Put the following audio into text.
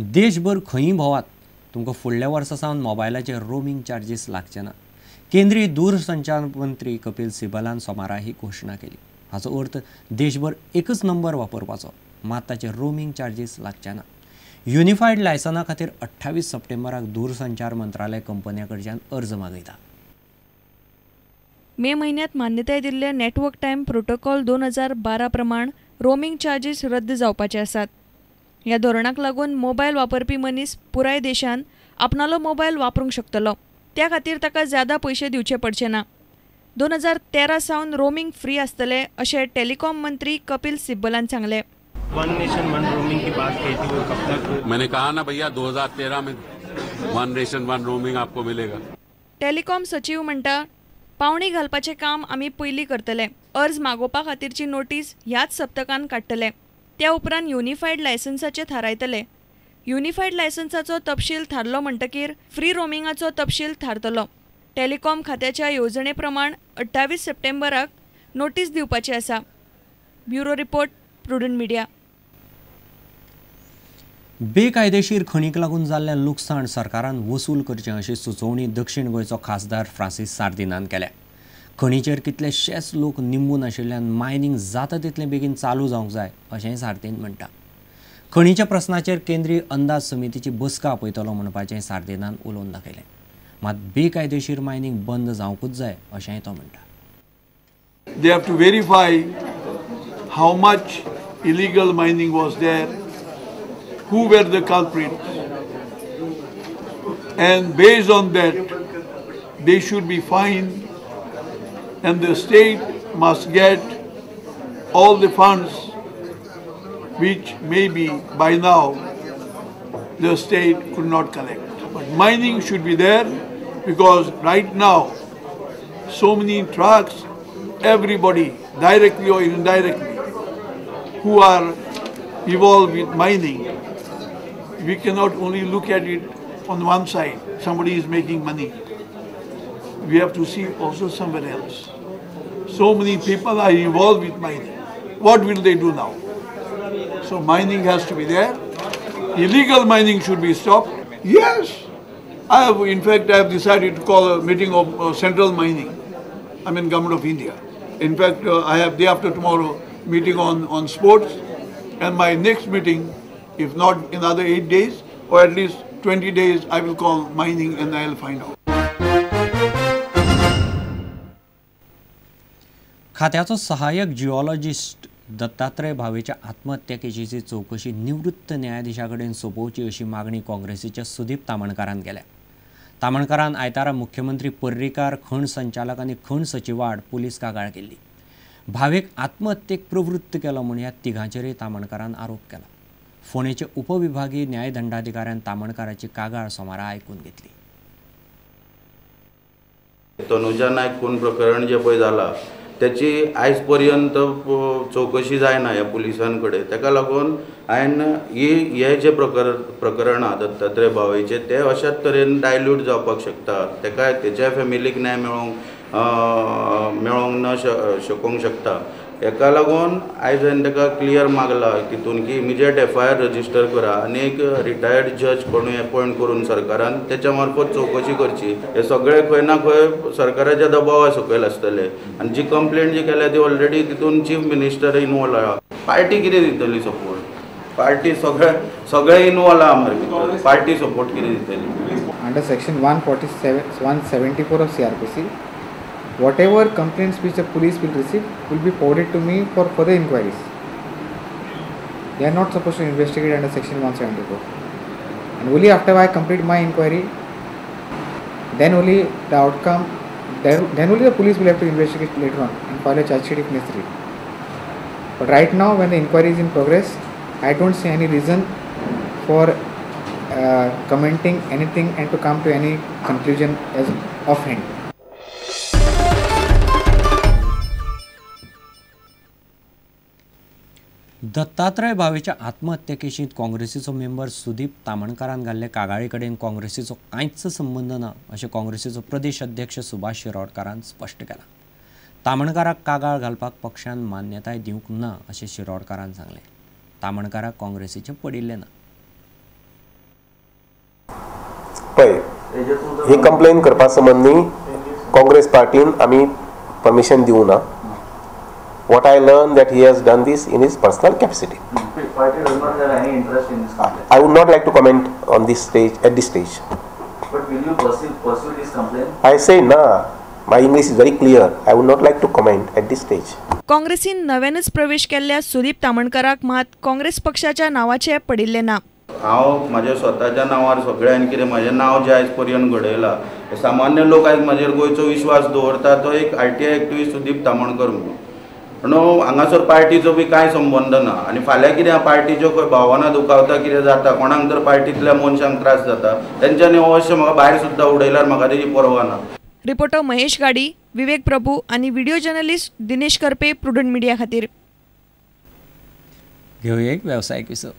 देशभर खंयी भोवात तुमकां फुडल्या वर्सा सावन मोबायलाचे रोमिंग चार्जीस लागचे ना। केंद्रीय दूरसंचार मंत्री कपिल सिब्बलान सोमारा ही घोशणा केली। हाचो अर्थ देशभर एकच नंबर वापरपाचो, मात ताचे रोमिंग चार्जीस लागचे ना। युनिफायड लायसना खातीर 28 सप्टेंबराक दूरसंचार मंत्रालय कंपन्यां कडच्यान अर्ज मागयता। मे म्हयन्यांत मान्यताय दिल्ले नेटवर्क टायम प्रोटोकॉल 2012 प्रमाण रोमिंग चार्जीस रद्द जावपाचे आसात। ह्या धोरणाक लागून मोबायल वापरपी मनीस पुराय देशांत आपणालो मोबायल वापरूंक शकतलो। त्या खातीर ताका ज्यादा पयशे दिवचे पडचे ना। 2013 सावन रोमिंग फ्री आसतले अशें टेलिकॉम मंत्री कपिल सिब्बलान सांगले। वन नेशन वन रोमिंग की बात कही थी, वो कब तक? मैंने कहा ना भैया 2013 में वन नेशन वन रोमिंग आपको मिलेगा। टेलिकॉम सचिव म्हणटा, पावणी घालपाचें काम आमी पयलीं करतले। अर्ज मागोवपा खातीरची नोटीस ह्याच सप्तकांत काडटले। त्या उपरांत युनिफायड लायसन्साचे थारायतले। युनिफायड लायसन्साचो तपशील थारलो म्हणटकीर फ्री रोमिंगाचो तपशील थारतलो। टेलिकॉम खात्याच्या येवजणे प्रमाण 28 सप्टेंबराक नोटीस दिवपाची आसा। Bureau report, prudent media. बेकायदेशीर खणीक लागून जाल्लें लुकसाण सरकारान वसूल करचें अशी सुचोवणी दक्षिण गोंयचो खासदार फ्रांसीस सार्दिनान केल्या। खणीचेर कितलेशेच लोक निंबून आशिल्ल्यान मायनिंग जाता तितले बेगीन चालू जावंक जाय अशेंय सार्दिन म्हणटा। खणीच्या प्रस्नाचेर केंद्रीय अंदाज समितीची बसका आपयतलो म्हणपाचें सार्दिनान उलोवन दाखयलें। मात बेकायदेशीर मायनिंग बंद जावंकूच जाय अशेंय तो म्हणटा। They have to verify how much illegal mining was there, who were the culprits, and based on that, they should be fined, and the state must get all the funds which maybe by now the state could not collect. But mining should be there because right now so many trucks, everybody directly or indirectly who are involved with mining, we cannot only look at it on one side, somebody is making money. We have to see also somewhere else. So many people are involved with mining. What will they do now? So mining has to be there. Illegal mining should be stopped. Yes. In fact, I have decided to call a meeting of central mining. I mean, Government of India. In fact, I have day after tomorrow meeting on sports, and my next meeting, if not in another 8 days or at least 20 days, I will call mining and I will find out. खात्याचो सहाय्यक geologist Dattatray भावेच्या आत्महत्या केशीची चौकशी निवृत्त न्यायाधीशा कडेन सोपोवची अशी मागणी काँग्रेसीच्या सुदीप तामणकारान केल्या। तामणकारान आयतारा मुख्यमंत्री पर्रीकार, खण संचालक आनी खण सचिवाड पुलीस कागाळ केल्ली। भावेक आत्महत्येक प्रवृत्त केलो म्हूण ह्या तिघांचेरय तामणकारान आरोप केला। फोंडेचे उपविभागीय न्यायदंडाधिकाऱ्यान तामणकाराची कागाळ सोमारा आयकून घेतली। तनुजा नायक खून प्रकरण जे पळय जाला त्याची आयज पर्यंत चौकशी जायना ह्या पुलिसां कडेन। ताका लागून हांवें हे जे प्रकरण आहा दत्तात्रय भावेचे ते अशाच तरेन डायल्यूट जावपाक शकता, ताका तेच्या फॅमिलीक न्याय मेळोंक न शकूंक शकता। हेका लागून आयज हांवें ताका क्लियर मागला तितून की इमिजिएट FIR रजिस्टर करा आनी एक रिटायर्ड जज कोणूय अपॉयंट करून सरकारान त्याच्या मार्फत चौकशी करची। हे सगळे खंय ना खंय सरकाराच्या दबावा सकयल आसतले आनी जी कंप्लेंट जी केल्या ती ऑलरेडी तितून चीफ मिनिस्टर इनवॉल्व आहा। पार्टी कितें दितली सपोर्ट? पार्टी सगळे इनवॉल्व आहा मार्फत, पार्टी सपोर्ट कितें दितली? Under section 174 of CRPC, whatever complaints which the police will receive will be forwarded to me for further inquiries. They are not supposed to investigate under section 174. And only after I complete my inquiry, then only the outcome, then only the police will have to investigate later on and file a charge sheet if necessary. But right now, when the inquiry is in progress, I don't see any reason for commenting anything and to come to any conclusion as offhand. Dattatray भावेच्या आत्महत्या केशींत काँग्रेसीचो member Sudeep तामणकारान घाल्ले कागाळी कडेन काँग्रेसीचो कांयच संबंद ना अशें काँग्रेसीचो प्रदेश अध्यक्ष सुभाष शिरोडकारान स्पश्ट केलां। तामणकाराक कागाळ घालपाक पक्षान मान्यताय दिवंक ना अशें शिरोडकारान सांगलें। तामणकाराक काँग्रेसीचें पडिल्लें ना। ही कंप्लेन करपा संबंधी काँग्रेस पार्टीन आमी परमिशन दिवं ना. What I learned that he has done this in his personal capacity. Party does not have any interest in this complaint. I would not like to comment on this stage at this stage. But will you pursue this complaint? I say nah. My English is very clear. I would not like to comment at this stage. काँग्रेसीन नव्यानच प्रवेश केल्ल्या सुदीप तामणकाराक मात काँग्रेस पक्षाच्या नावाचे पडिल्ले ना. हांव म्हाज्या स्वताच्या नांवार सगळ्यांनी कितें म्हाजें नांव जें आयज पर्यंत घडयलां, सामान्य लोक आयज म्हाजेर गोंयचो विश्वास दवरता तो एक RTI एक्टिविस्ट सुदीप तामणकर म्हणून. म्हणून हांगासर पार्टीचो बी कांय संबंद ना. आनी फाल्यां कितें पार्टीच्यो खंय भावना दुखावता कितें जाता, कोणाक जर पार्टींतल्या मनशांक त्रास जाता, तेंच्यांनी अवश्य म्हाका भायर सुद्दां उडयल्यार म्हाका तेजी पर्वा ना. रिपोर्टर महेश गाडी, विवेक प्रभू आणि video journalist Dinesh Karpe, prudent media खातीर. घेऊया एक व्यावसायिक विसर.